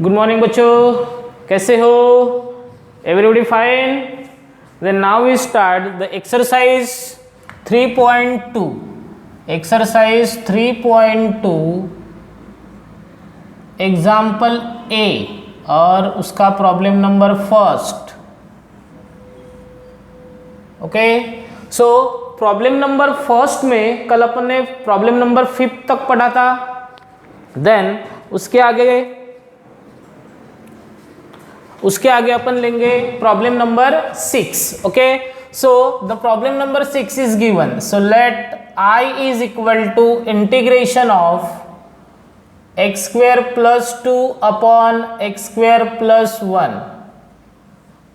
Good morning बच्चों, कैसे हो? Everybody fine? Then now we start the exercise 3.2. Exercise 3.2 example A और उसका problem number first. Okay, so problem number first में कल अपन ने प्रॉब्लम नंबर 5 तक पढ़ा था. देन उसके आगे अपन लेंगे problem number 6. Okay, so the problem number 6 is given. So let I is equal to integration of x square plus 2 upon x square plus 1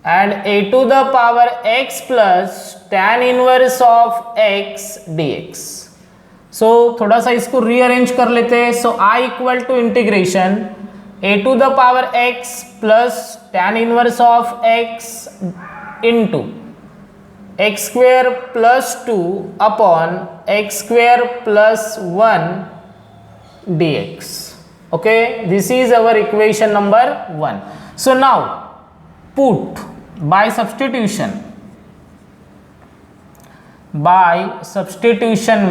and a to the power x plus tan inverse of x dx. So थोड़ा सा इसको rearrange कर लेते हैं. So I equal to integration a to the power x plus tan inverse of x into x square plus 2 upon x square plus 1 dx. Okay, this is our equation number 1. So now put buy substitution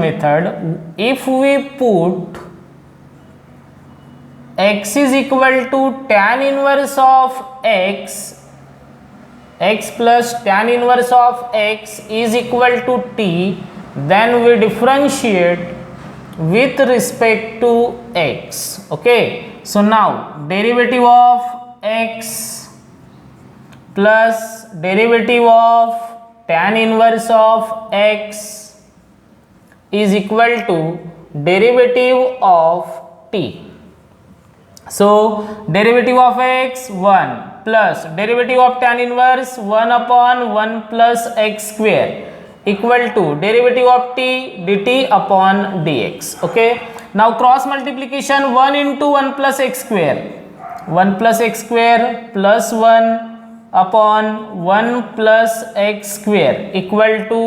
method, if we put x is equal to tan inverse of x plus tan inverse of x is equal to t, then we differentiate with respect to x. Okay, so now derivative of x plus derivative of tan inverse of x is equal to derivative of t. So derivative of x 1 plus derivative of tan inverse 1 upon 1 plus x square equal to derivative of t dt upon dx. Okay, now cross multiplication 1 into 1 plus x square, 1 plus x square plus 1 upon 1 plus x square equal to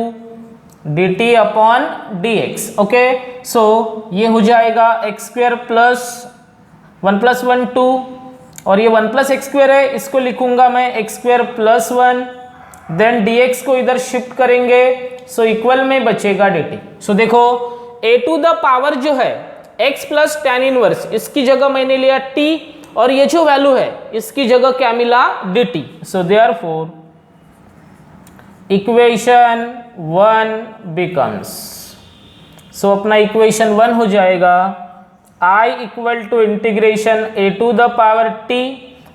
dt upon dx. Okay, so ये हो जाएगा x square plus 1 plus 1 2 और ये 1 plus x square है, इसको लिखूंगा मैं x square plus 1. Then dx को इधर शिफ्ट करेंगे, सो इक्वल में बचेगा dt. सो देखो a टू द पावर जो है x प्लस tan इनवर्स, इसकी जगह मैंने लिया t और ये जो वैल्यू है इसकी जगह क्या मिला? dt. So therefore equation 1 becomes, so अपना इक्वेशन 1 हो जाएगा I equal to integration a to the power t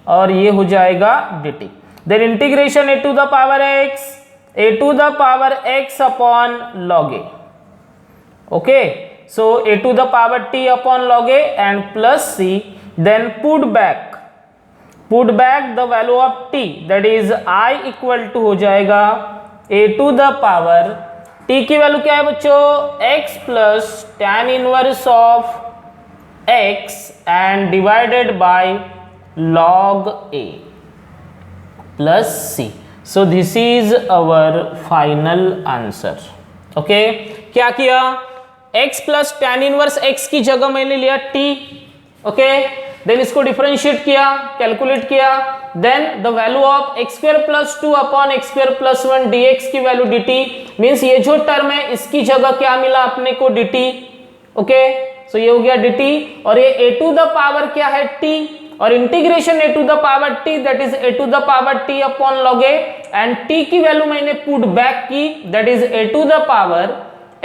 और ये हो जाएगा dt. Then integration a to the power x upon log a. Okay, so a to the power t upon log a and plus c. Then put back the value of t, that is I equal to हो जाएगा a to the power t की value क्या है बच्चों? x plus tan inverse of x and divided by log a plus c. So this is our final answer. Okay, क्या किया? x plus tan inverse x की जगह मैंने लिया t. Okay, then इसको डिफरेंशिएट किया, कैलकुलेट किया. then the value of x square plus 2 upon x square plus 1 dx की वैल्यू dt मीन्स ये जो टर्म है इसकी जगह क्या मिला अपने को? dt. ओके, सो ये हो गया dt और ये a टू द पावर क्या है? t और integration a to the power t, that is a to the power t upon log a and t की वैल्यू मैंने पुट बैक की, that is a to the power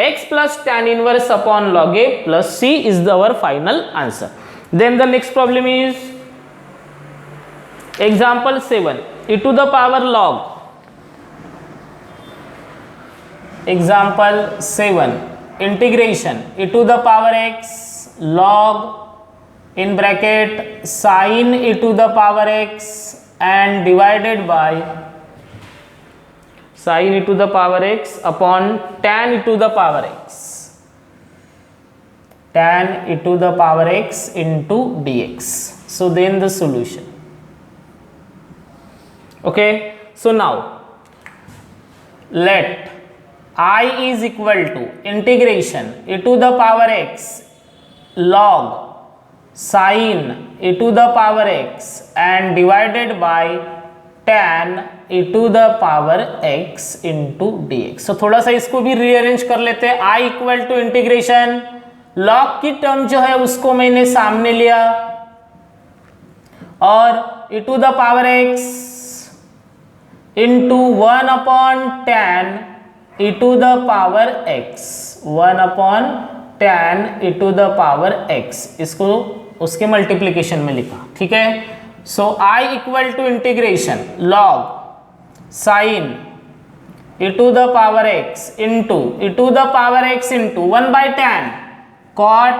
x plus tan inverse upon log a plus c is our final answer. Then the next problem is example 7, e to the power log. Example 7, integration e to the power x log in bracket sin e to the power x and divided by sin e to the power x upon tan e to the power x, tan e to the power x into dx. So then the solution. Okay, so now let I is equal to integration e to the power x log sin e to the power x and divided by tan e to the power x into dx। तो थोड़ा सा इसको भी rearrange कर लेते हैं। I equal to integration log की term जो है उसको मैंने सामने लिया और e to the power x into 1 upon tan e to the power x, 1 upon tan e to the power x, इसको उसके मल्टीप्लीकेशन में लिखा। ठीक है, so I equal to integration log sin e to the power x into e to the power x into 1 by tan cot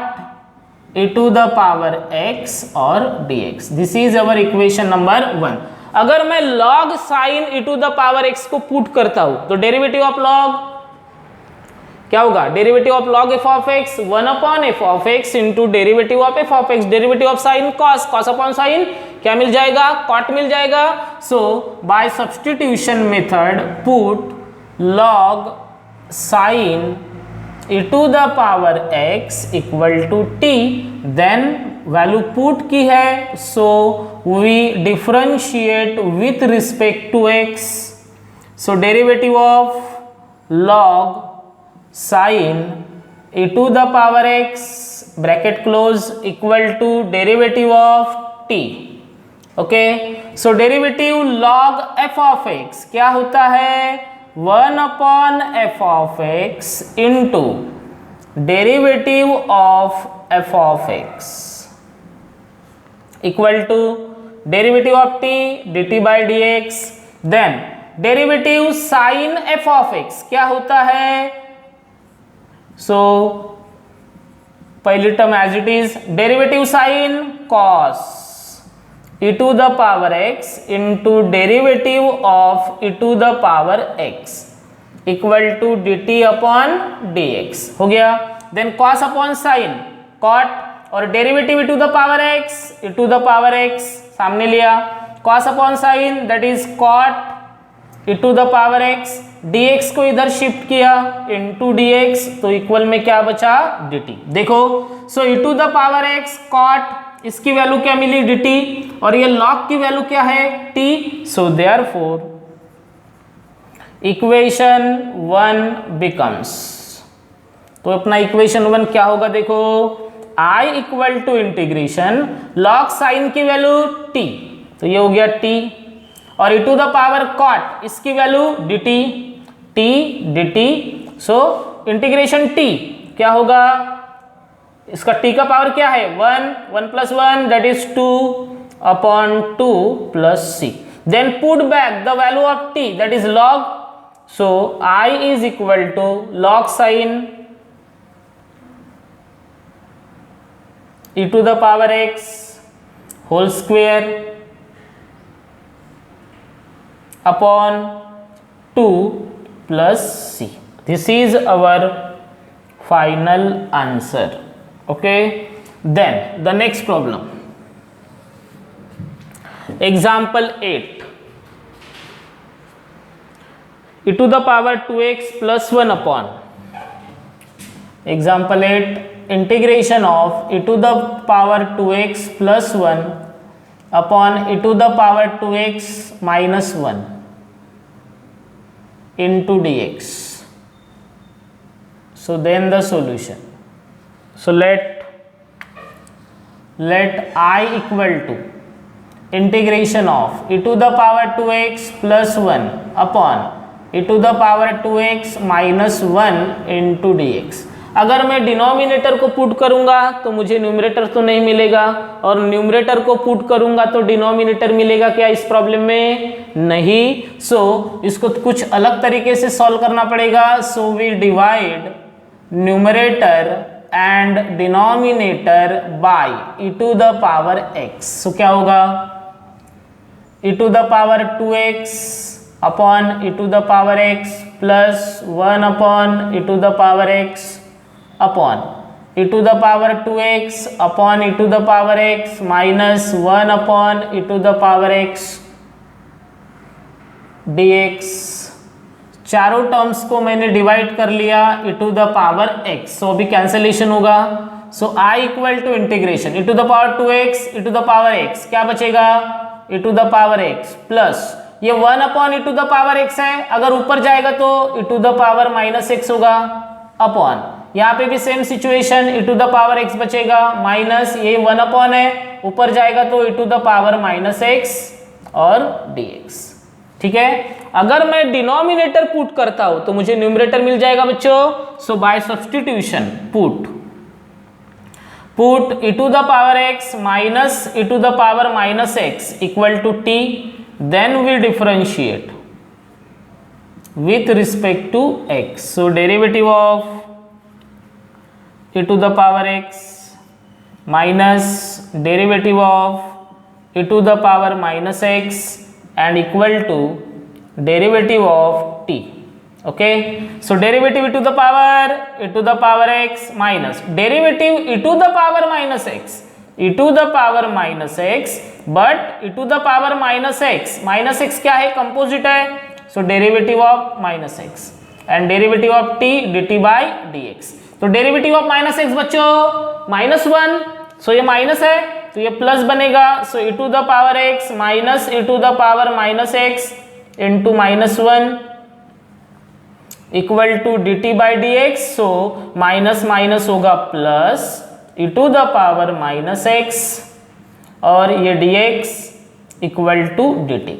e to the power x और dx। This is our equation number 1। अगर मैं log sin e to the power x को put करता हूं तो derivative of log क्या होगा? Derivative of log f of x 1 upon f of x into derivative of f of x, derivative of sin cos, cos अपॉन sin क्या मिल जाएगा? cot मिल जाएगा। So by substitution method put log sin e to the power x equal to t, then value put की है, so we differentiate with respect to x। So derivative of log sin e to the power x bracket close equal to derivative of t। Okay, so derivative log f of x क्या होता है? 1 upon f of x into derivative of f of x equal to derivative of t dt by dx, then derivative sin f of x क्या होता है? सो पहली term as it is, derivative sine cos e to the power x into derivative of e to the power x equal to dt upon dx हो गया। Then cos upon sine cot और derivative e to the power x, e to the power x सामने लिया, cos upon sign that is cot e to the power x, dx को इधर shift किया into dx तो equal में क्या बचा? dt। देखो, सो e to the power x cot, इसकी वैल्यू क्या मिली? dt, और ये log की वैल्यू क्या है? t। So therefore equation 1 becomes, तो अपना इक्वेशन 1 क्या होगा? देखो, I equal to integration log sine की वैल्यू t, तो ये हो गया t, और e to the power cot इसकी value dt, t dt, so integration t क्या होगा? इसका t का पावर क्या है? 1, 1 plus 1 that is 2 upon 2 plus c, then put back the value of t that is log, so I is equal to log sine e to the power x whole square upon 2 plus c. This is our final answer. Okay, then the next problem, example 8, e to the power 2x plus 1 upon, example 8, integration of e to the power 2x plus 1 upon e to the power 2x minus 1 into dx. So then the solution. So let I equal to integration of e to the power 2x plus 1 upon e to the power 2x minus 1 into dx। अगर मैं denominator को put करूंगा तो मुझे numerator तो नहीं मिलेगा, और न्यूमरेटर को पुट करूंगा तो डिनोमिनेटर मिलेगा क्या इस प्रॉब्लम में? नहीं। सो इसको कुछ अलग तरीके से सॉल्व करना पड़ेगा। So we divide numerator and denominator by e to the power x। So क्या होगा? e to the power 2x upon e to the power x plus 1 upon e to the power x upon e to the power 2x upon e to the power x minus 1 upon e to the power x dx। चारों terms को मैंने divide कर लिया e to the power x, so अभी cancellation होगा। So I equal to integration e to the power 2x e to the power x, क्या बचेगा e to the power x plus ये 1 upon e to the power x है, अगर ऊपर जाएगा तो e to the power minus x होगा upon, यहाँ पे भी same situation e to the power x बचेगा माइनस ये 1 अपॉन है, ऊपर जाएगा तो e to the power minus x और dx। ठीक है, अगर मैं डिनोमिनेटर पुट करता हूं तो मुझे न्यूमरेटर मिल जाएगा बच्चों। So by substitution put e to the power x minus e to the power minus x equal to t, then we differentiate with respect to x. So derivative of e to the power x minus derivative of e to the power minus x and equal to derivative of t. Okay, so derivative e to the power x minus derivative e to the power minus x, e to the power minus x, but e to the power minus x क्या है, composite है, so derivative of minus x and derivative of t dt by dx। तो derivative of minus x बच्चों minus 1, सो ये minus है तो ये plus बनेगा, so e to the power x minus e to the power minus x into minus 1 equal to dt by dx, so minus minus होगा plus e to the power minus x और ये dx equal to dt।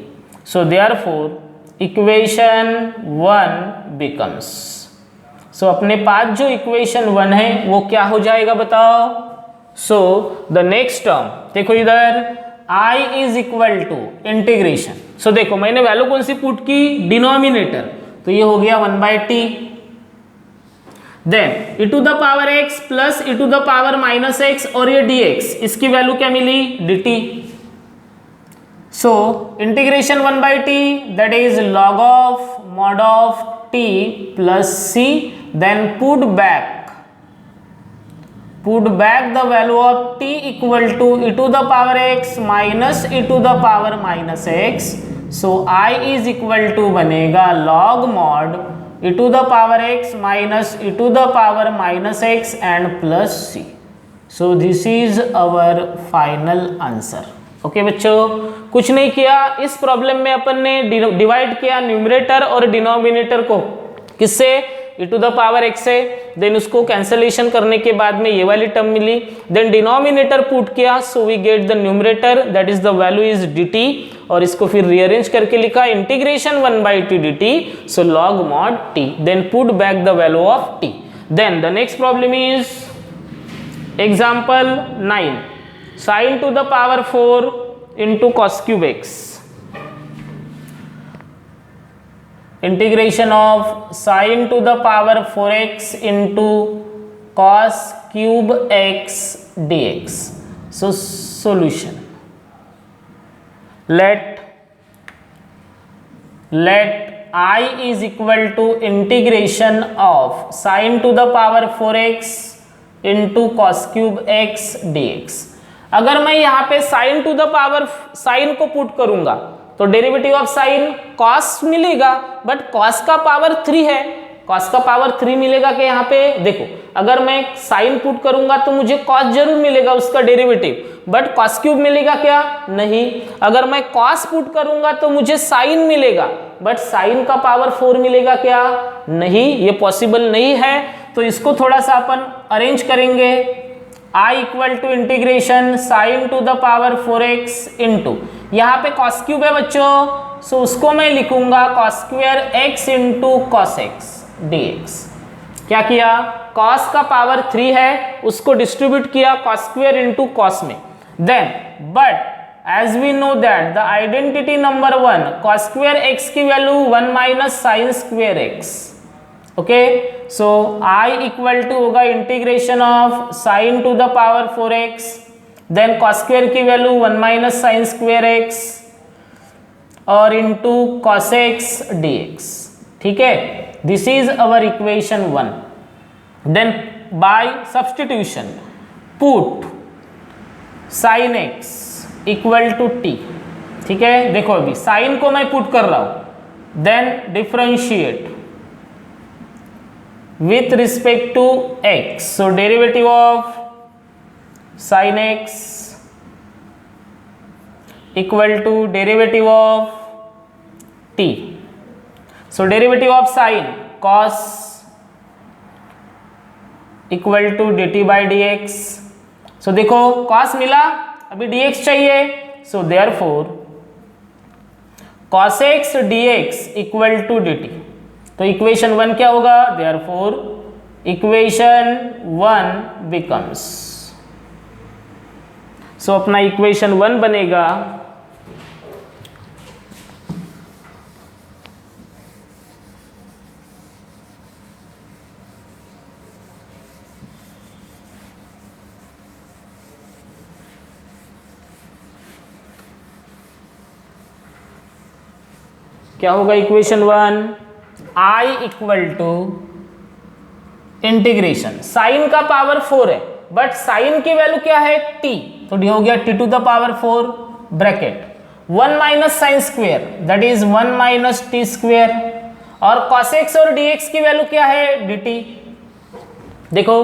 So therefore equation 1 becomes, so अपने पास जो equation 1 है वो क्या हो जाएगा बताओ। सो द नेक्स्ट टर्म देखो इधर i is equal to integration, so देखो मैंने वैल्यू कौन सी पुट की, डिनोमिनेटर, तो ये हो गया 1/t, then e to the power x plus e to the power minus x और ये dx, इसकी वैल्यू क्या मिली dt। So integration 1/t, that is log of mod of t plus c, then put back the value of t equal to e to the power x minus e to the power minus x, so I is equal to बनेगा log mod e to the power x minus e to the power minus x and plus c। So this is our final answer। Okay बच्चों, कुछ नहीं किया इस problem में, अपन ने divide किया numerator और डिनोमिनेटर को किससे, e to the power x से, देन उसको कैंसलेशन करने के बाद में ये वाली टर्म मिली, देन डिनोमिनेटर पुट किया, so we get the numerator that is the value is dt, और इसको फिर रीअरेंज करके लिखा integration 1/t dt, so log mod t, then put back the value of t। Then the next problem is example 9, sin to the power 4 into cos cube x, integration of sin to the power 4x into cos cube x dx। so solution, let I is equal to integration of sin to the power 4x into cos cube x dx। अगर मैं यहाँ पे sign to the power sine को put करूंगा तो derivative of sine cos मिलेगा, but cos का power 3 है, कॉस का पावर 3 मिलेगा कि यहाँ पे देखो अगर मैं साइन पुट करूंगा तो मुझे कॉस जरूर मिलेगा उसका डेरिवेटिव, बट कॉस क्यूब मिलेगा क्या, नहीं। अगर मैं कॉस पुट करूंगा तो मुझे साइन मिलेगा, बट साइन का पावर 4 मिलेगा क्या, नहीं, ये पॉसिबल नहीं है। तो इसको थोड़ा सा अपन अरेंज करेंगे, i equal to integration sine to the power 4x into, यहाँ पे कॉस क्यूब है बच्चों, सो उसको मैं लिखूंगा cos square x into cos x dx। क्या किया, कॉस का पावर 3 है उसको डिस्ट्रीब्यूट किया कॉस स्क्वायर इंटू कॉस में, then but as we know that the identity number 1 cos square x की value 1 minus sine square x। Okay, so i equal to होगा integration of sine to the power 4x, then cos square की value 1 minus sine square x और into cos x dx। ठीक है, this is our equation 1। Then by substitution put sine x equal to t। ठीक है, देखो अभी sign को मैं पुट कर रहा हूं, then differentiate with respect to x, so derivative of sin x equal to derivative of t. So derivative of sin cos equal to dt by dx. So देखो cos मिला, अभी dx चाहिए, so therefore cos x dx equal to dt. तो equation 1 क्या होगा? therefore equation 1 becomes, so अपना equation 1 बनेगा क्या होगा equation 1? I equal to integration, sine का पावर 4 है बट साइन की वैल्यू क्या है? t, तो डी हो गया t to the power 4 bracket 1 minus sine square that is 1 minus t square, और cos x और dx की वैल्यू क्या है? dt. देखो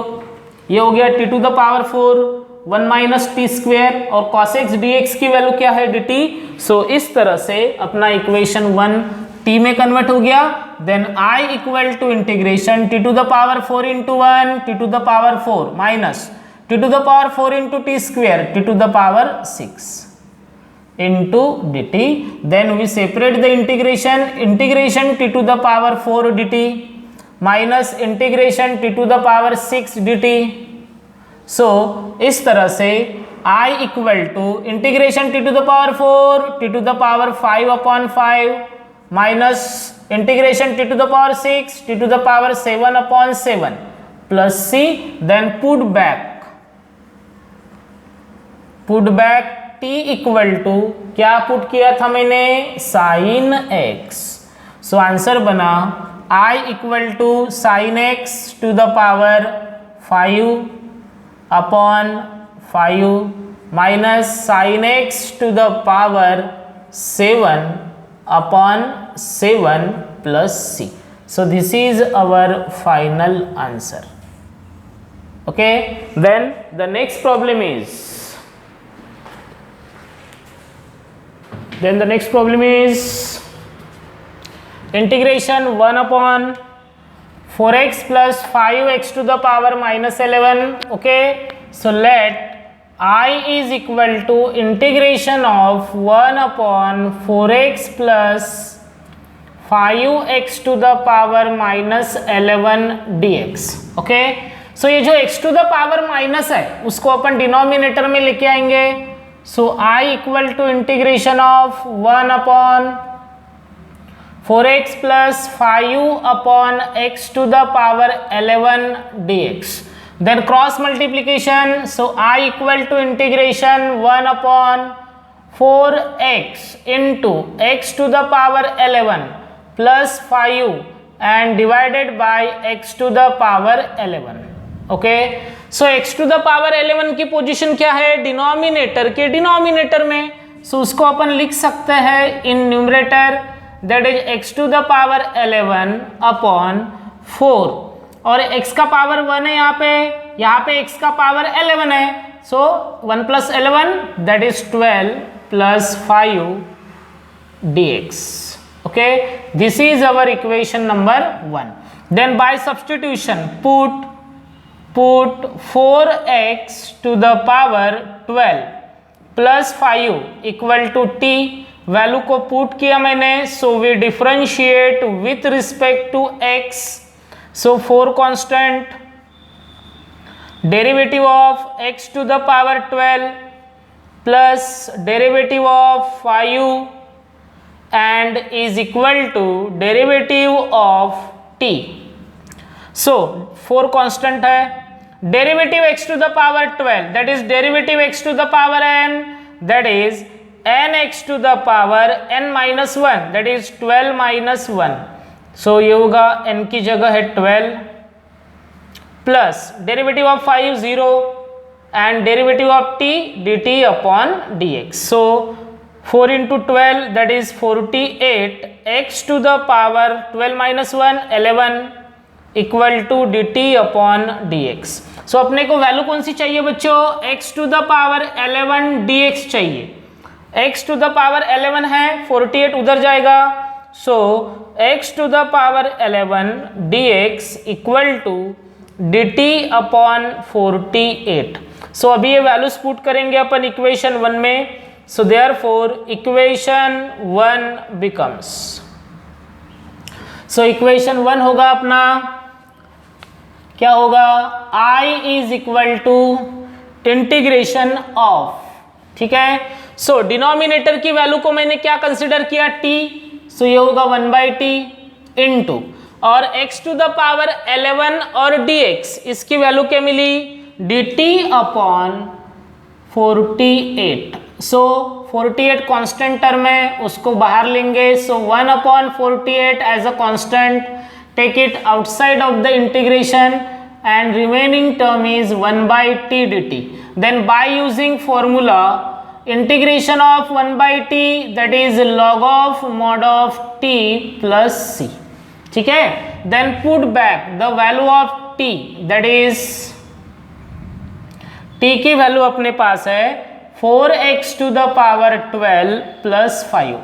ये हो गया t to the power 4 1 minus t square, और cos x dx की वैल्यू क्या है? dt. सो इस तरह से अपना इक्वेशन 1 t में कन्वर्ट हो गया. Then I equal to integration t to the power 4 into 1 t to the power 4 minus t to the power 4 into t square t to the power 6 into dt. Then we separate the integration, integration t to the power 4 dt minus integration t to the power 6 dt. So इस तरह से I equal to integration t to the power 4 t to the power 5 upon 5 minus integration t to the power 6 t to the power 7 upon 7 plus c. Then put back t equal to क्या put किया था मैंने? Sine x. So answer बना I equal to sine x to the power 5 upon 5 minus sine x to the power 7 upon 7 plus c. So this is our final answer. Okay, then the next problem is integration 1 upon 4x plus 5x to the power minus 11. Okay, so let I is equal to integration of 1 upon 4x plus 5x to the power minus 11 dx. Okay, so ये जो x to the power minus है उसको अपन denominator में लेके आएंगे. So I equal to integration of 1 upon 4x plus 5 upon x to the power 11 dx. Then cross multiplication, so I equal to integration 1 upon 4x into x to the power 11 plus 5 and divided by x to the power 11. Okay, so x to the power 11 की position क्या है? Denominator के denominator में. so उसको अपन लिख सकते हैं in numerator that is x to the power 11 upon 4, और x का पावर 1 है यहाँ पे x का पावर 11 है. So 1 plus 11 that is 12 plus 5 dx. Okay, this is our equation number 1. Then by substitution put 4x to the power 12 plus 5 equal to t. Value को put किया मैंने, so we differentiate with respect to x. So 4 constant, derivative of x to the power 12 plus derivative of 5 and is equal to derivative of t. So 4 constant है, derivative x to the power 12 that is derivative x to the power n that is n x to the power n minus 1 that is 12 minus 1. सो ये होगा n की जगह है 12 plus derivative of 5 0 and derivative of t dt upon dx. So 4 into 12 that is 48 x to the power 12 minus 1 11 equal to dt upon dx. So अपने को value कौन सी चाहिए बच्चों, x to the power 11 dx चाहिए। x to the power 11 है, 48 उधर जाएगा, so x to the power 11 dx equal to dt upon 48। So अभी ये वैल्यूज पुट करेंगे अपन इक्वेशन 1 में। So therefore equation 1 becomes, so equation 1 होगा अपना, क्या होगा, I is equal to integration of, ठीक है। सो डिनोमिनेटर की वैल्यू को मैंने क्या कंसिडर किया, t, सो ये होगा 1/t इनटू, और x टू द पावर 11 और dx इसकी वैल्यू क्या मिली, dt upon 48। So 48 constant term है, उसको बाहर लेंगे, so 1 upon 48 as a constant, take it outside of the integration and remaining term is 1/t dt. Then by using formula integration of 1/t, that is log of mod of t plus c, ठीक है। Then put back the value of t, that is t की value अपने पास है 4x to the power 12 plus 5.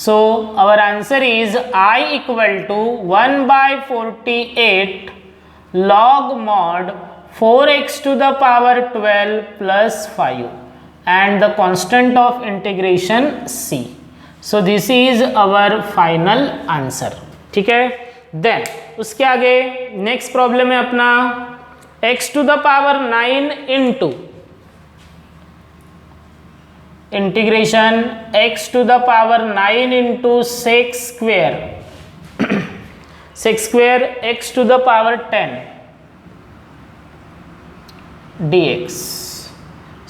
So our answer is I equal to 1/48 log mod 4x to the power 12 plus 5 and the constant of integration c. So this is our final answer, ठीक है। Then उसके आगे next problem है अपना x to the power 9 into integration x to the power 9 into sec square sec square x to the power 10 dx.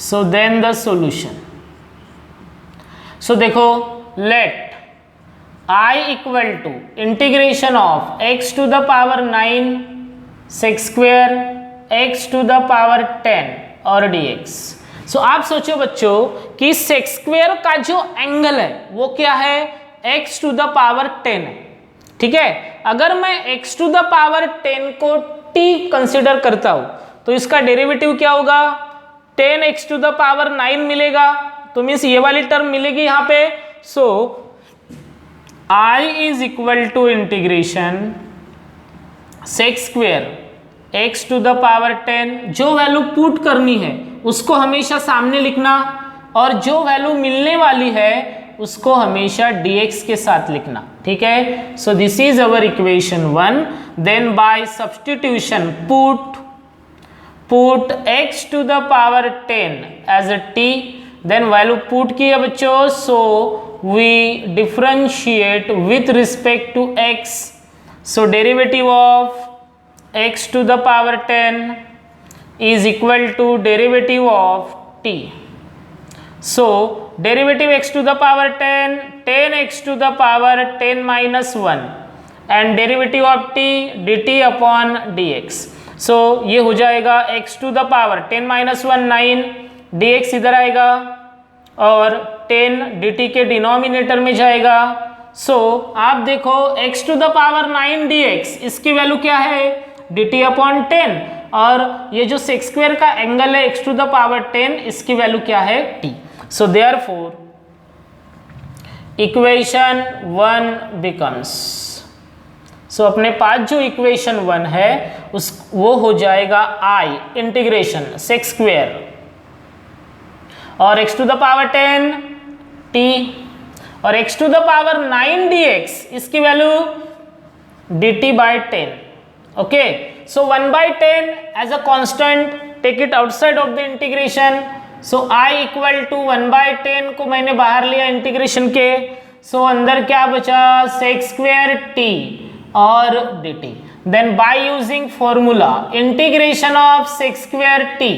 So then the solution. So देखो, let I equal to integration of x to the power 9 sec square x to the power 10 और dx. So आप सोचो बच्चों कि sec square का जो angle है वो क्या है, x to the power 10 है, ठीक है। अगर मैं x टू द पावर 10 को t कंसिडर करता हूं तो इसका डेरिवेटिव क्या होगा, 10x टू द पावर 9 मिलेगा, तो मीन्स ये वाली टर्म मिलेगी यहां पे। So I is equal to integration sec square x to the power 10, जो वैल्यू पुट करनी है उसको हमेशा सामने लिखना, और जो वैल्यू मिलने वाली है उसको हमेशा dx के साथ लिखना, ठीक है। So this is our equation 1। Then by substitution put x to the power 10 as a t, then value put किया बच्चों, so we differentiate with respect to x। So derivative of x to the power 10 is equal to derivative of t. So derivative x to the power 10, 10x to the power 10 minus 1 and derivative of t dt upon dx. So ये हो जाएगा x to the power 10 minus 1 9, dx इधर आएगा और 10 dt के denominator में जाएगा। So आप देखो x to the power 9 dx इसकी वैल्यू क्या है, dt upon 10, और ये जो सेक स्क्वायर का एंगल है x टू द पावर 10 इसकी वैल्यू क्या है, t. So therefore equation 1 becomes, so अपने पास जो इक्वेशन 1 है उस वो हो जाएगा I इंटीग्रेशन सेक स्क्वायर और x to the power 10 t और x to the power 9 dx इसकी value dt by 10. Okay, so 1/10 as a constant, take it outside of the integration. So I equal to 1/10 को मैंने बाहर लिया integration के, so अंदर क्या बचा, sec square t और dt. Then by using formula integration of sec square t,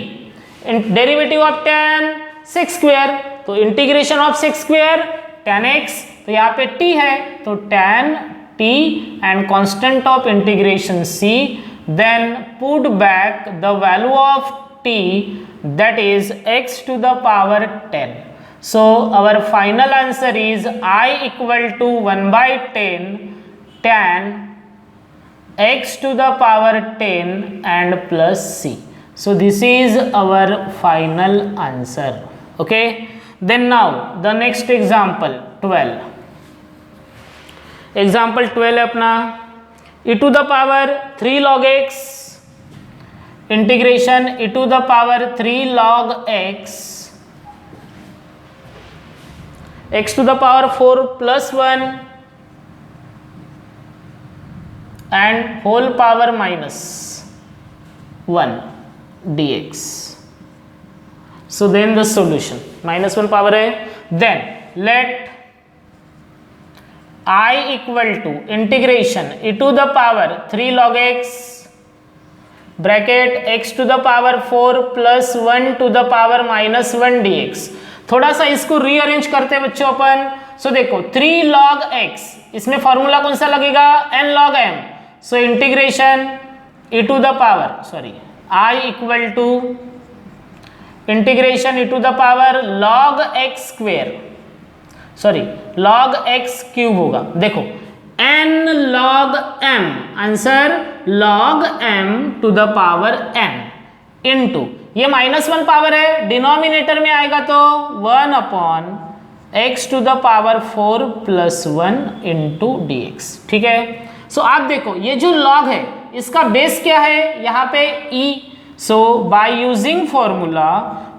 derivative of tan sec square, तो integration of sec square tan x, तो यहाँ पे t है तो tan t and constant of integration c. Then put back the value of t, that is x to the power 10. So our final answer is I equal to 1/10 tan x to the power 10 and plus c. So this is our final answer. Okay, then now the next example 12. Example 12 है अपना e to the power 3 log x integration e to the power 3 log x x to the power 4 plus 1 and whole power minus 1 dx. So then the solution minus 1 power है, then let I equal to integration e to the power 3 log x bracket x to the power 4 plus 1 to the power minus 1 dx. थोड़ा सा इसको rearrange करते हैं बच्चों अपन. सो देखो 3 log x, इसमें formula कौन सा लगेगा, n log m. So integration e to the power I equal to integration e to the power log x square log x cube होगा. देखो n log m, answer log m to the power n into ये -1 power है, denominator में आएगा तो 1 upon x to the power 4 plus 1 into dx. ठीक है. सो आप देखो ये जो log है इसका बेस क्या है, यहाँ पे e. So by using formula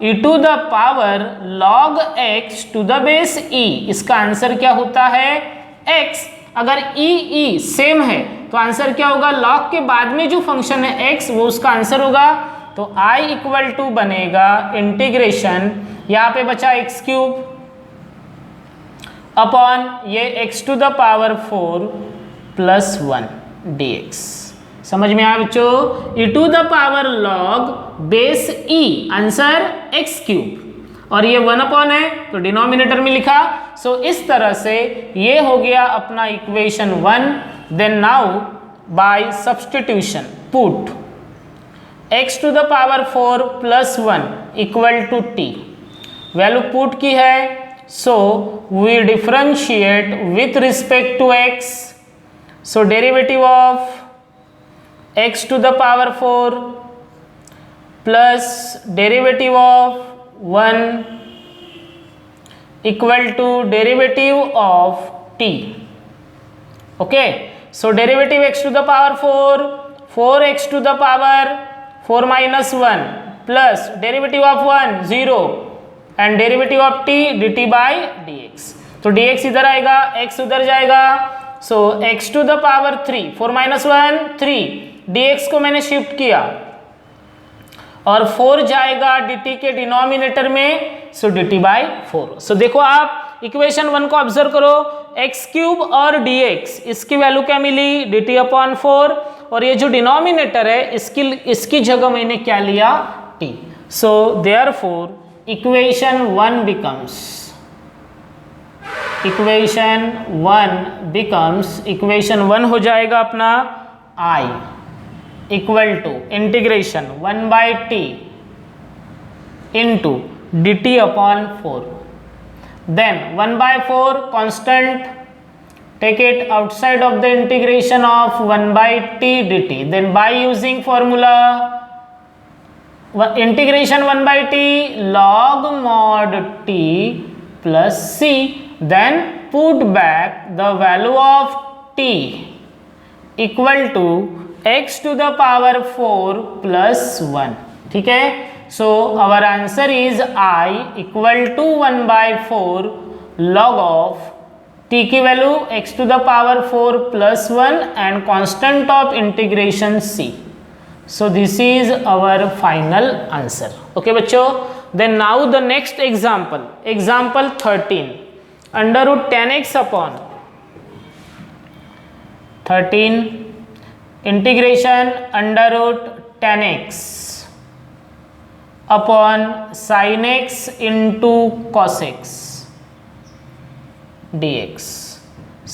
e to the power log x to the base e, इसका आंसर क्या होता है x. अगर e सेम है तो आंसर क्या होगा, log के बाद में जो फंक्शन है x वो उसका आंसर होगा. तो I इक्वल टू बनेगा इंटीग्रेशन, यहाँ पे बचा x क्यूब अपॉन ये x to the power 4 plus 1 dx. समझ में आया बच्चों, e to the power log base e, answer x cube, और ये 1 अपॉन है तो डिनोमिनेटर में लिखा. सो इस तरह से ये हो गया अपना equation 1. Then now by substitution put x to the power 4 plus 1 equal to t, value put की है. So we differentiate with respect to x. So derivative of x to the power 4 plus derivative of 1 equal to derivative of t. Okay, so derivative x to the power 4x to the power 4 minus 1 plus derivative of 1 0 and derivative of t dt by dx. तो dx इधर आएगा, x उधर जाएगा. So x to the power 3 4 minus 1 3, dx को मैंने shift किया और 4 जाएगा dt के डिनोमिनेटर में. सो dt बाय 4. सो देखो आप इक्वेशन 1 को ऑब्जर्व करो, x क्यूब और dx, इसकी वैल्यू क्या मिली, dt अपॉन 4, और ये जो डिनोमिनेटर है इसकी जगह मैंने क्या लिया, t. So therefore equation 1 becomes equation 1 हो जाएगा अपना I equal to integration 1 by t into d t upon 4. Then 1 by 4 constant, take it outside of the integration of 1 by t d t. Then by using formula integration 1 by t log mod t plus c. Then put back the value of t equal to x to the power 4 plus 1. ठीक है. So our answer is I equal to 1 by 4 log of t की value x to the power 4 plus 1 and constant of integration c. So this is our final answer. Okay बच्चों. Then now the next example, example 13 under root 10x upon 13 integration under root 10x upon sine x into cos x dx.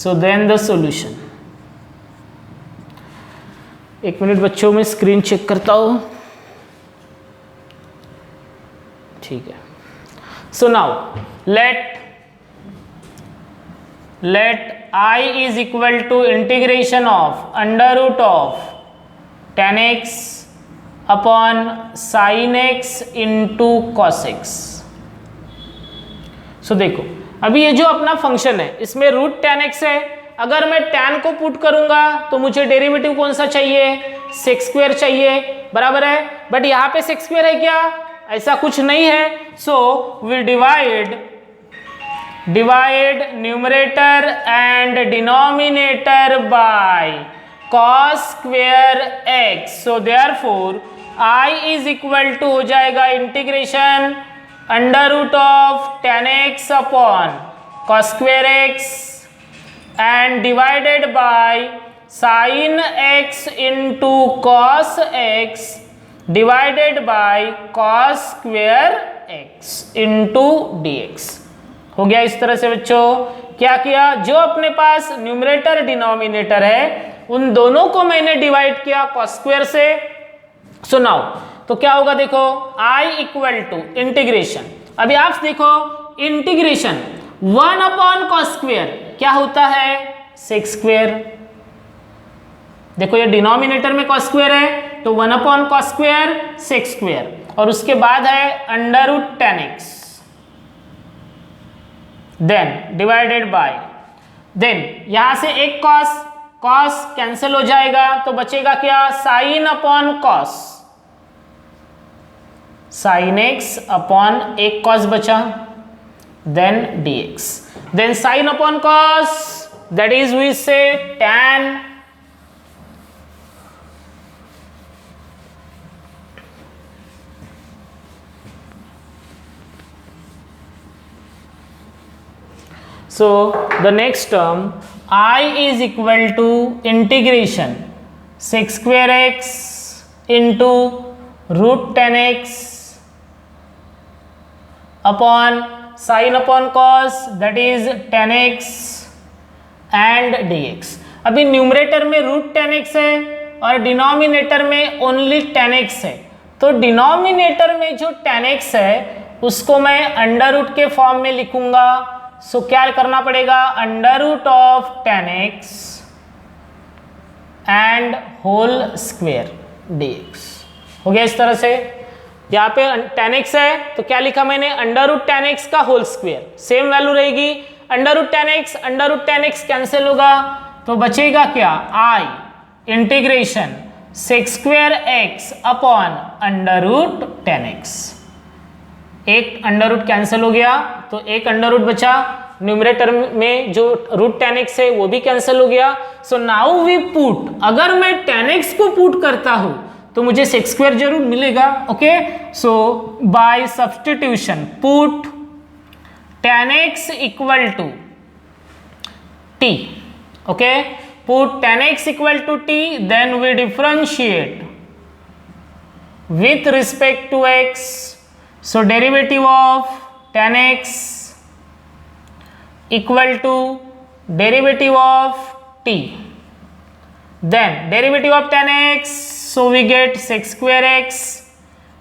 So then the solution. एक minute बच्चों में screen check करता हूं. ठीक है. So now let I is equal to integration of under root of 10x upon sine x into cos x. So देखो अभी ये जो अपना फंक्शन है इसमें रूट टेन एक्स है, अगर मैं tan को पुट करूंगा तो मुझे डेरिवेटिव कौन सा चाहिए, सेक्स स्क्वायर चाहिए, बराबर है। बट यहाँ पे सेक्स स्क्वायर है क्या, ऐसा कुछ नहीं है। So will divide numerator and denominator by cos square x। So therefore I is equal to हो जाएगा integration under root of tan x upon cos square x and divided by sin x into cos x divided by cos square x into dx। हो गया इस तरह से बच्चों। क्या किया, जो अपने पास न्यूमरेटर डिनोमिनेटर है उन दोनों को मैंने डिवाइड किया cos स्क्वायर से। सो नाउ तो क्या होगा, देखो I इक्वल टू इंटीग्रेशन, अभी आप देखो इंटीग्रेशन 1 अपॉन cos स्क्वायर क्या होता है, सेक्स स्क्वायर। देखो ये डिनोमिनेटर में cos स्क्वायर है तो 1 upon cos square sec square, और उसके बाद है under root tan x, then divided by, then यहां से एक cos कैंसिल हो जाएगा तो बचेगा क्या, sine upon cos, sine x upon एक cos बचा, then dx, then sin upon cos, that is we say tan, so the next term I is equal to integration sec square x into root 10x upon sin upon cos, that is tan x and dx। अभी numerator में root tan x है और denominator में only ten x है, तो denominator में जो ten x है उसको मैं अंडर रूट के फॉर्म में लिखूंगा। सो क्या करना पड़ेगा, under root of tan x and whole square dx। हो गया इस तरह से। यहाँ पे tan x है तो क्या लिखा मैंने, अंडर रूट tan x का होल स्क्वायर, सेम वैल्यू रहेगी, under root tan x cancel होगा तो बचेगा क्या, I integration sec square x upon under root tan x। एक अंडर रूट कैंसिल हो गया तो एक अंडर रूट बचा, न्यूमरेटर में जो रूट tan x है वो भी कैंसिल हो गया। सो नाउ वी पुट, अगर मैं tan x को पुट करता हूं तो मुझे सेक्स स्क्वायर जरूर मिलेगा। Okay, so by substitution put tan x equal to t। Okay, put tan x equal to t, then we differentiate with respect to x। So derivative of tan x equal to derivative of t, then derivative of tan x, so we get sec square x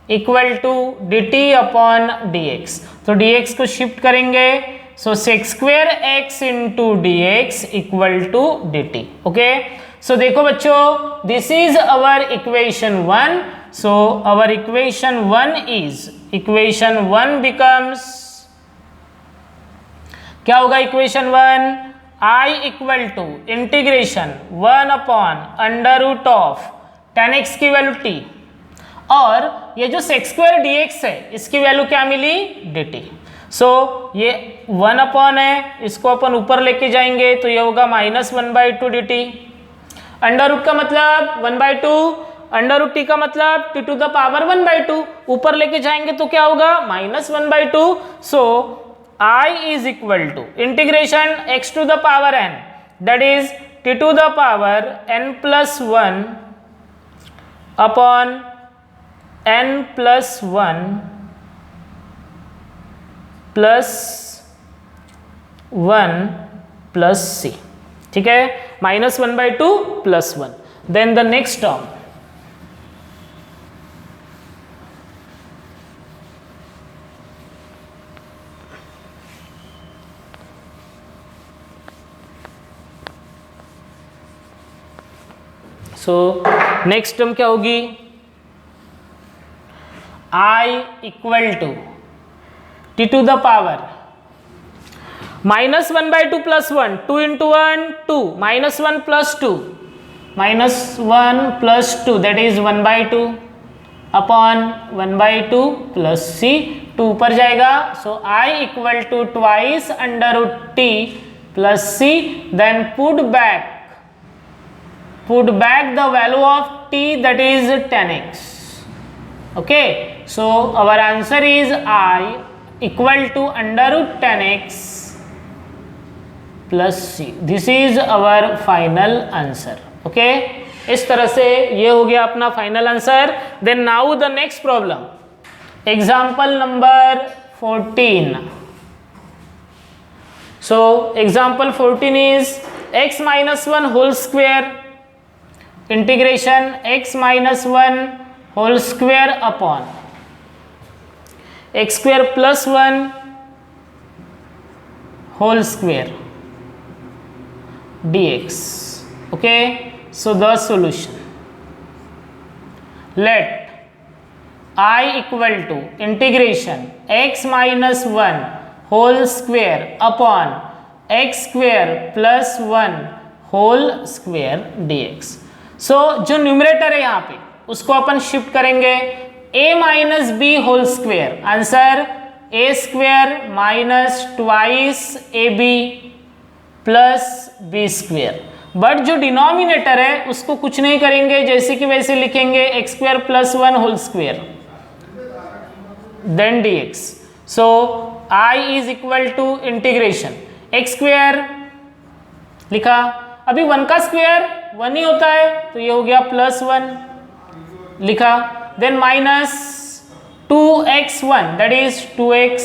equal to dt upon dx। तो dx को shift करेंगे, so sec square x into dx equal to dt। Okay, so देखो बच्चों, this is our equation 1। so our equation 1 becomes, क्या होगा equation 1, I equal to integration 1 upon under root of tan x की value t, और ये जो sec square dx है इसकी वैल्यू क्या मिली, dt। सो ये 1 अपॉन है, इसको अपन ऊपर लेके जाएंगे तो ये होगा -1/2 dt। अंडर रूट का मतलब 1/2, अंडर रूट t का मतलब t टू द पावर 1/2, ऊपर लेके जाएंगे तो क्या होगा, -1/2। सो I is equal to integration x to the power n, that is t to the power n plus 1 upon n plus 1 plus 1 plus c। ठीक है, -1/2 plus 1। then the next term, so next term क्या होगी, I equal to t to the power minus 1 by 2 plus 1, 2 into 1 2, minus 1 plus 2, minus 1 plus 2 that is 1 by 2 upon 1 by 2 plus c, 2 ऊपर जाएगा, so I equal to twice under root t plus c, then put back the value of t that is 10x. Okay, so our answer is I equal to under root 10x plus c. This is our final answer. Okay, इस तरह से ये हो गया अपना final answer. Then now the next problem, example number 14. So example 14 is x minus 1 whole square integration x minus 1 whole square upon x square plus 1 whole square dx. Okay, so the solution, let I equal to integration x minus 1 whole square upon x square plus 1 whole square dx. so जो numerator है यहाँ पे उसको अपन shift करेंगे a minus b whole square, answer a square minus twice a b plus b square. But जो denominator है उसको कुछ नहीं करेंगे, जैसे कि वैसे लिखेंगे x square plus 1 whole square then dx. So I is equal to integration x square लिखा, अभी 1 का स्क्वेयर 1 ही होता है तो ये हो गया प्लस 1 लिखा, then minus 2x1 that is 2x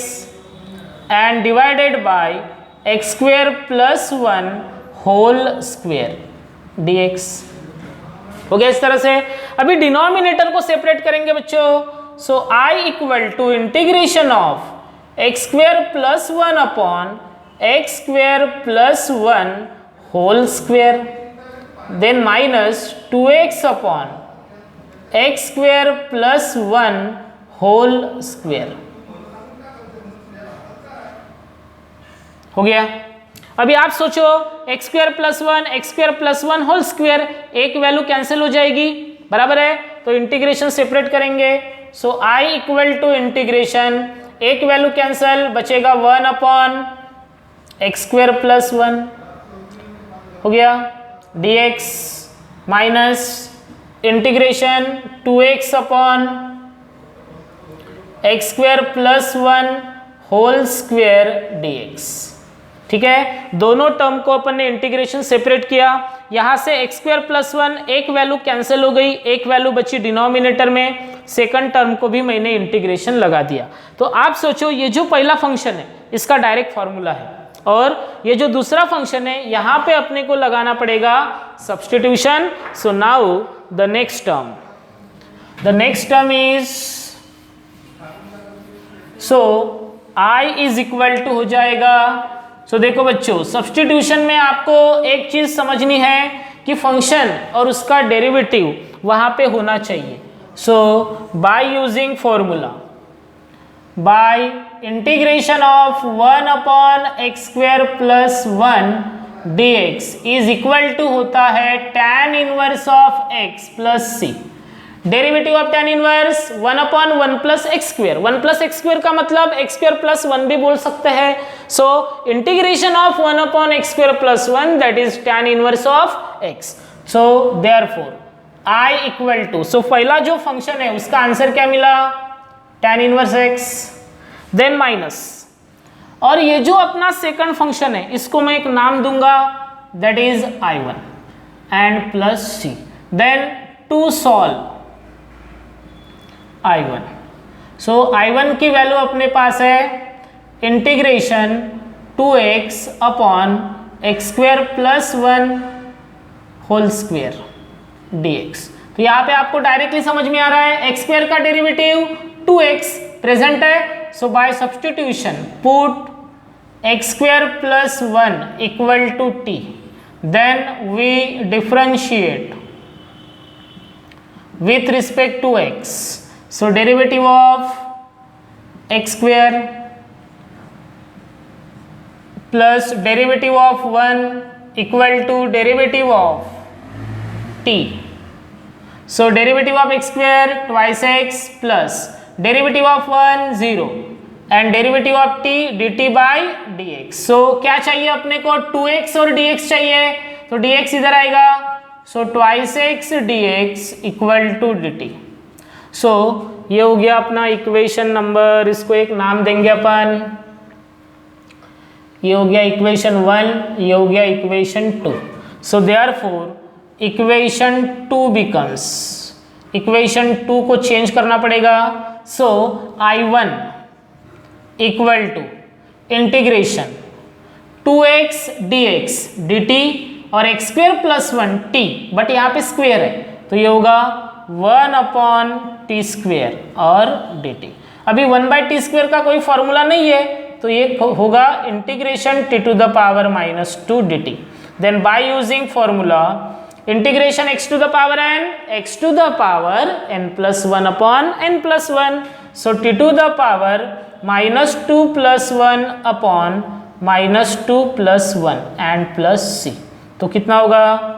and divided by x square plus 1 whole square dx. हो गया इस तरह से. अभी डिनोमिनेटर को सेपरेट करेंगे बच्चों, so I equal to integration of x square plus 1 upon x square plus 1 whole square, then minus 2x upon x square plus 1 whole square. हो गया. अभी आप सोचो x square plus 1 x square plus 1 whole square, एक value cancel हो जाएगी, बराबर है, तो इंटीग्रेशन सेपरेट करेंगे. So I equal to integration, एक वैल्यू कैंसिल, बचेगा 1 अपॉन एक्स स्क्वेयर प्लस 1 हो गया dx minus integration 2x upon x square plus 1 whole square dx. ठीक है, दोनों टर्म को अपन ने इंटीग्रेशन सेपरेट किया. यहां से एक्स स्क्वेयर प्लस 1 एक वैल्यू कैंसिल हो गई, एक वैल्यू बची डिनोमिनेटर में, सेकंड टर्म को भी मैंने इंटीग्रेशन लगा दिया. तो आप सोचो ये जो पहला फंक्शन है इसका डायरेक्ट फॉर्मूला है, और ये जो दूसरा फंक्शन है यहाँ पे अपने को लगाना पड़ेगा substitution. So now the next term is, so I is equal to हो जाएगा. सो देखो बच्चों, सब्स्टिट्यूशन में आपको एक चीज समझनी है कि फंक्शन और उसका डेरिवेटिव वहां पे होना चाहिए. So by using formula, by integration of 1 upon x square plus 1 dx is equal to होता है tan inverse of x plus c. Derivative of tan inverse 1 upon 1 plus x square, 1 plus x square का मतलब x square plus 1 भी बोल सकते हैं. So integration of 1 upon x square plus 1 that is tan inverse of x. So therefore I equal to, so पहला जो function है उसका आंसर क्या मिला, tan inverse x, then minus, और ये जो अपना सेकंड फंक्शन है इसको मैं एक नाम दूंगा that is I1 and plus c. Then to solve I1. So I1 की वैल्यू अपने पास है integration 2x upon x square plus 1 whole square dx. तो यहाँ पे आपको डायरेक्टली समझ में आ रहा है एक्स स्क्वेयर का डेरिवेटिव 2x प्रेजेंट है. So by substitution put x square plus 1 equal to t, then we differentiate with respect to x. So derivative of x square plus derivative of 1 equal to derivative of t. So derivative of x square twice x plus derivative of 1 0 and derivative of t dt by dx. So क्या चाहिए अपने को, 2x और dx चाहिए, तो dx इधर आएगा, so twice x dx equal to dt. So ये हो गया अपना इक्वेशन नंबर, इसको एक नाम देंगे अपन, ये हो गया इक्वेशन 1, ये हो गया equation 2. So therefore equation 2 becomes, equation 2 को चेंज करना पड़ेगा. So I1 equal to integration 2x dx dt और x square plus 1 t, but यहाँ पे स्क्वेयर है तो ये होगा 1 अपॉन टी स्क्वेयर और dt. अभी 1 बाई टी स्क्वेयर का कोई फॉर्मूला नहीं है तो ये होगा integration t to the power -2 dt. Then by using formula integration x to the power n, x to the power n plus 1 upon n plus 1. So t to the power -2 plus 1 upon -2 plus 1 and plus c. तो कितना होगा,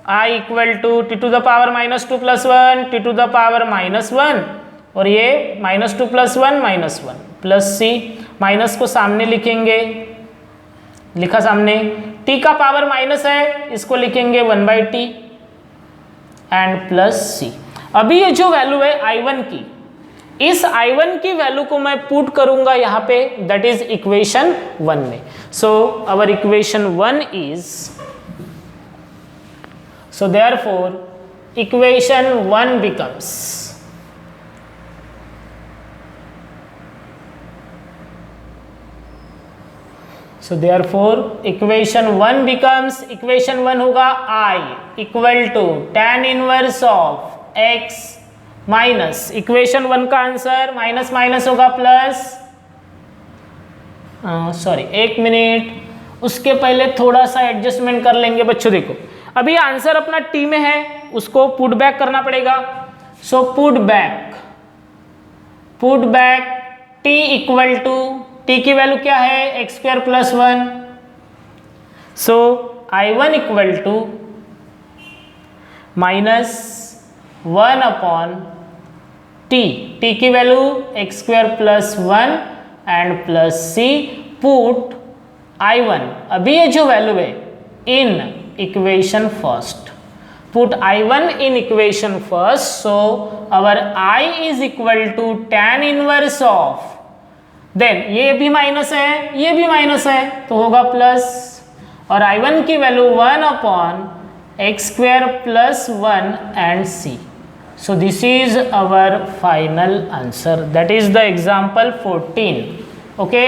i equal to t to the power -2 plus 1 t to the power -1 और ये -2 plus 1 -1 plus c. Minus को सामने लिखेंगे, लिखा सामने, t का पावर माइनस है इसको लिखेंगे 1 by T and plus c. अभी ये जो वैल्यू है I1 की, इस I1 की वैल्यू को मैं पुट करूंगा यहाँ पे, दैट इज इक्वेशन 1 में. So our equation 1 is, so therefore equation 1 becomes, so therefore equation 1 becomes, equation 1 होगा I equal to tan inverse of x minus, equation 1 का आंसर माइनस माइनस होगा प्लस, सॉरी एक minute, उसके पहले थोड़ा सा adjustment कर लेंगे बच्चों. देखो अभी आंसर अपना टी में है, उसको पुट बैक करना पड़ेगा. So put back t equal to, t की वैल्यू क्या है, x square plus 1. So I1 equal to -1 upon t, t की value x square plus 1 and plus c. Put I1, अभी ये जो वैल्यू है in equation first, put I1 in equation first. So our I is equal to tan inverse of, then ये भी minus है ये भी माइनस है तो होगा प्लस, और I1 की value 1 upon x square plus 1 and c. So this is our final answer, that is the example 14. Okay,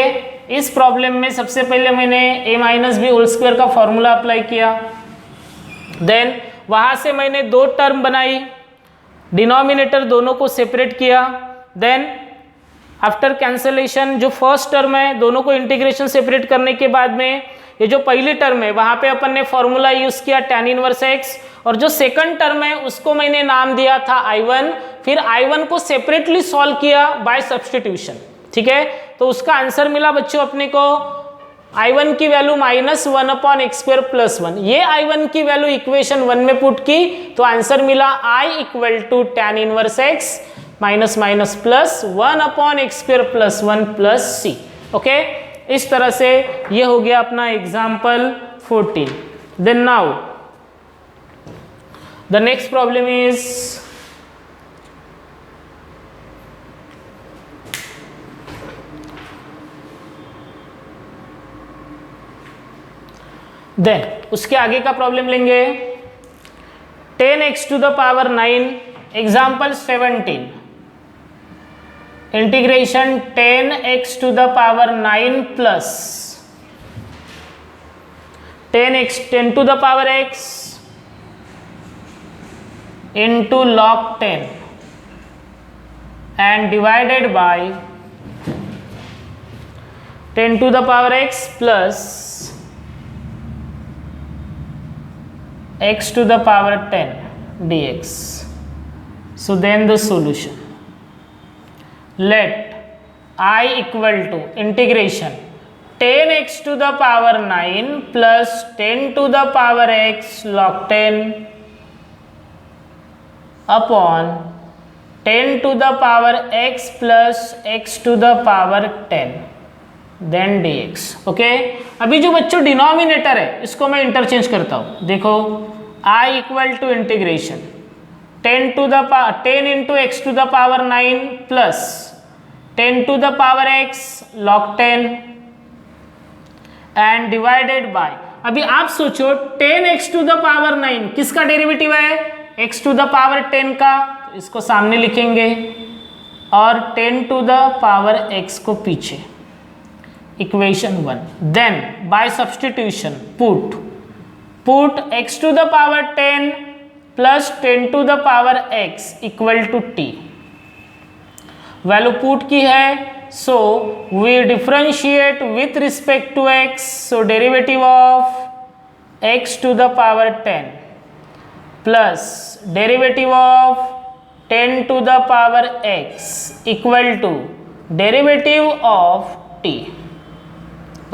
इस प्रॉब्लम में सबसे पहले मैंने a minus b whole square का फॉर्मूला अप्लाई किया, देन वहां से मैंने दो टर्म बनाई, डिनोमिनेटर दोनों को सेपरेट किया, देन आफ्टर कैंसलेशन जो फर्स्ट टर्म है दोनों को इंटीग्रेशन सेपरेट करने के बाद में ये जो पहली टर्म है वहां पे अपन ने फॉर्मूला यूज किया tan इनवर्स x, और जो सेकंड टर्म है उसको मैंने नाम दिया था I1. फिर I1 को सेपरेटली सॉल्व किया बाय सब्स्टिट्यूशन. ठीक है, तो उसका आंसर मिला बच्चों अपने को I1 की value -1 upon x square plus 1. ये I1 की वैल्यू इक्वेशन 1 में पुट की तो आंसर मिला I equal to tan inverse x minus minus plus 1 upon x square plus 1 plus c. Okay, इस तरह से ये हो गया अपना example 14. Then now the next problem is, then उसके आगे का प्रॉब्लम लेंगे 10x to the power 9, example 17. Integration 10x to the power 9 plus 10 to the power x into log 10 and divided by 10 to the power x plus x to the power 10 dx. So then the solution. let I equal to integration 10x to the power 9 plus 10 to the power x log 10 upon 10 to the power x plus x to the power 10 then dx. Okay, अभी जो बच्चों denominator है इसको मैं interchange करता हूं. देखो I equal to integration 10 into x to the power 9 plus 10 to the power x log 10 and divided by, अभी आप सोचो 10x टू द पावर 9 किसका डेरिवेटिव है? x टू द पावर 10 का. तो इसको सामने लिखेंगे और 10 टू द पावर x को पीछे. Equation 1. Then by substitution put x to the power 10 plus 10 to the power x equal to t. Value put की है, so we differentiate with respect to x, so derivative of x to the power 10 plus derivative of 10 to the power x equal to derivative of t.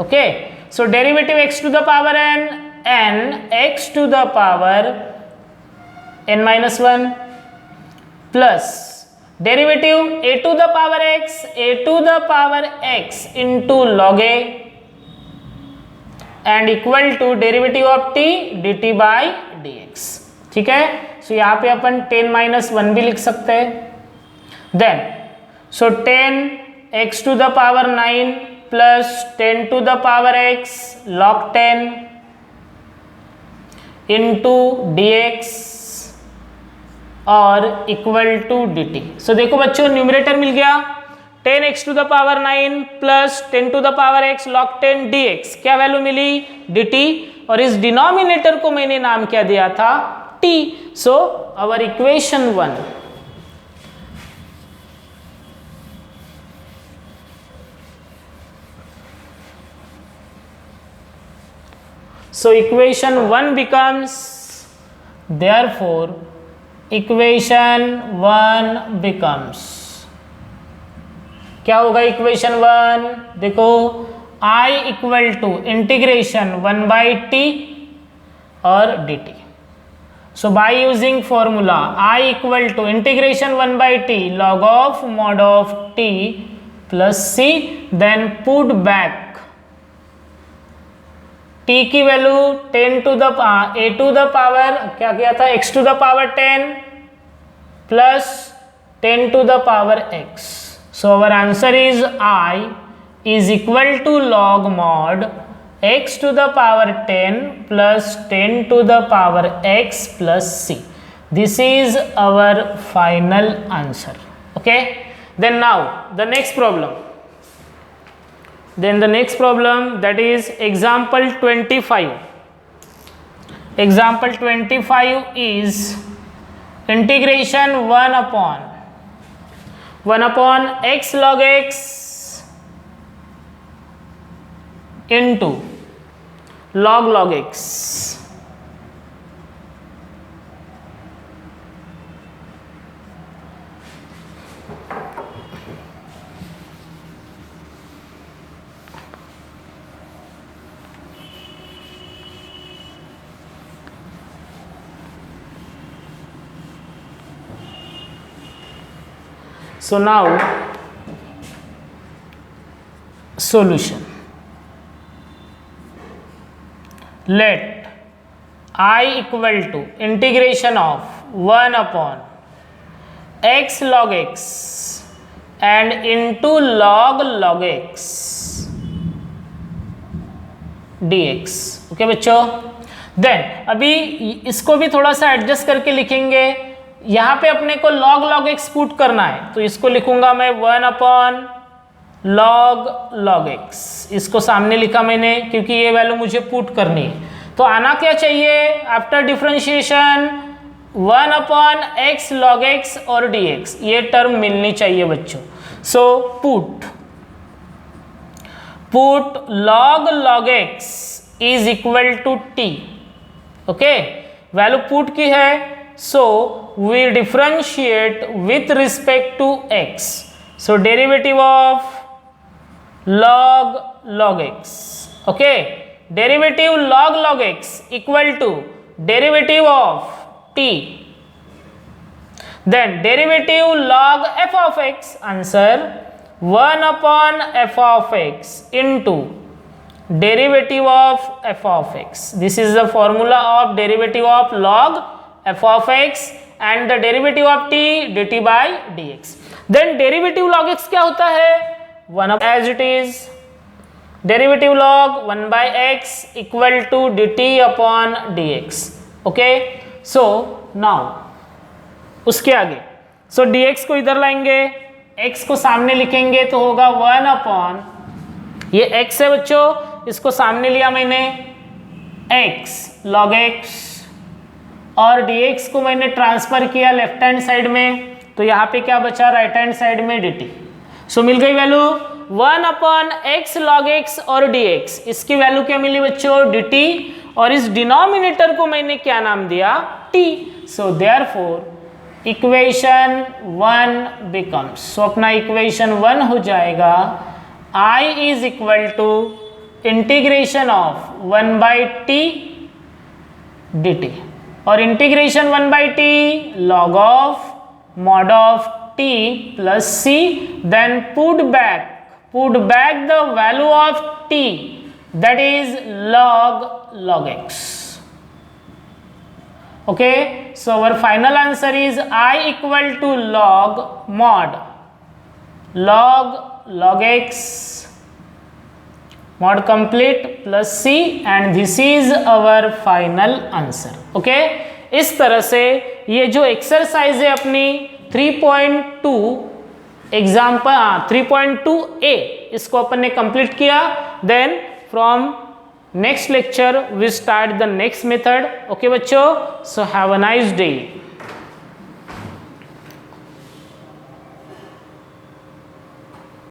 Okay, so derivative x to the power n x to the power n minus 1 plus derivative a to the power x into log a and equal to derivative of t dt by dx. ठीक है, सो यहाँ पे अपन 10 minus 1 भी लिख सकते हैं. Then so 10 x to the power 9 plus 10 to the power x log 10 into dx और equal to dt. So देखो बच्चों न्यूमरेटर मिल गया 10x to the power 9 plus 10 to the power x log 10 dx. क्या वैल्यू मिली? dt. और इस denominator को मैंने नाम क्या दिया था? t. So our equation 1. So equation 1 becomes, therefore equation 1 becomes, क्या होगा इक्वेशन 1? देखो I equal to integration 1 by t और dt. So by using formula I equal to integration 1 by t log of mod of t plus c. Then put back t की value 10 to the a to the power क्या किया था? x to the power 10 plus 10 to the power x. So our answer is I is equal to log mod x to the power 10 plus 10 to the power x plus c. This is our final answer. Okay, then now the next problem. Then the next problem, that is example 25. Example 25 is integration 1 upon x log x into log x. So now solution. Let I equal to integration of 1 upon x log x and into log x dx. Okay बच्चों, then अभी इसको भी थोड़ा सा adjust करके लिखेंगे. यहाँ पे अपने को log x पुट करना है, तो इसको लिखूंगा मैं 1 अपॉन log x. इसको सामने लिखा मैंने क्योंकि ये वैल्यू मुझे पुट करनी है. तो आना क्या चाहिए after differentiation? 1 upon x log x और dx. ये टर्म मिलनी चाहिए बच्चों. So put log x is equal to t. Okay, value put की है, so we differentiate with respect to x. So derivative of log x, okay, derivative log x equal to derivative of t. Then derivative log f of x, answer 1 upon f of x into derivative of f of x. This is the formula of derivative of log f of x and the derivative of t dt by dx. Then derivative log x क्या होता है? 1 as it is, derivative log 1 by x equal to dt upon dx. Okay, so now उसके आगे so dx को इधर लाएंगे, x को सामने लिखेंगे तो होगा 1 अपॉन, ये x है बच्चों, इसको सामने लिया मैंने x log x और dx को मैंने ट्रांसफर किया लेफ्ट हैंड साइड में, तो यहाँ पे क्या बचा? राइट हैंड साइड में dt. सो मिल गई value 1 upon x log x और dx. इसकी वैल्यू क्या मिली बच्चों? dt. और इस डिनोमिनेटर को मैंने क्या नाम दिया? t. So therefore equation 1 becomes, so अपना इक्वेशन 1 हो जाएगा I is equal to integration of 1 by t dt और integration 1 by t log of mod of t plus c, then put back the value of t, that is log x. Okay, so our final answer is I equal to log mod log x mod complete plus c, and this is our final answer. Okay, इस तरह से ये जो exercise है अपनी 3.2 example 3.2a, इसको अपन ने complete किया. Then from next lecture we start the next method. Okay बच्चों, so have a nice day.